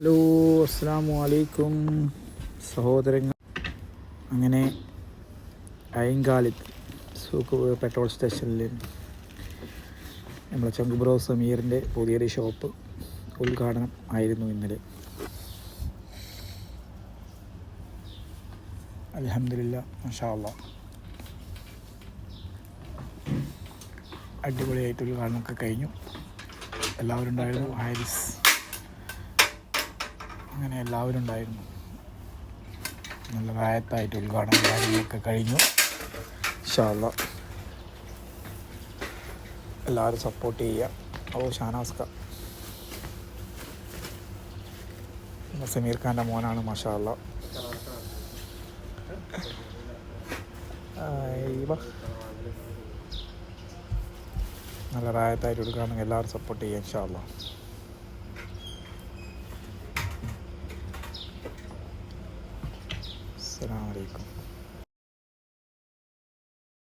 Hello, അസ്സലാമു അലൈക്കും സഹോദരങ്ങൾ. അങ്ങനെ അയങ്കാളിത്ത് സൂക്ക് പെട്രോൾ സ്റ്റേഷനിൽ നമ്മളെ ചങ്കുബ്രോ സമീറിൻ്റെ പുതിയൊരു ഷോപ്പ് ഉദ്ഘാടനം ആയിരുന്നു ഇന്നലെ. അൽഹംദുലില്ലാ, മാഷാ അല്ലാഹ്, അടിപൊളിയായിട്ട് ഉദ്ഘാടനമൊക്കെ കഴിഞ്ഞു. എല്ലാവരും ഉണ്ടായിരുന്നു. ഹാരിസ്, അങ്ങനെ എല്ലാവരും ഉണ്ടായിരുന്നു. നല്ല റായത്തായിട്ട് ഉദ്ഘാടനം കാര്യങ്ങളൊക്കെ കഴിഞ്ഞു. ഇൻഷാ അല്ലാഹ് എല്ലാവരും സപ്പോർട്ട് ചെയ്യുക. ഷാനാസ്ക സമീർ ഖാൻ്റെ മോനാണ്, മാഷാ അല്ലാഹ്. നല്ല റായത്തായിട്ട് ഉദ്ഘാടനം, എല്ലാവരും സപ്പോർട്ട് ചെയ്യുക ഇൻഷാ അല്ലാഹ്. അസ്സലാമു അലൈക്കും.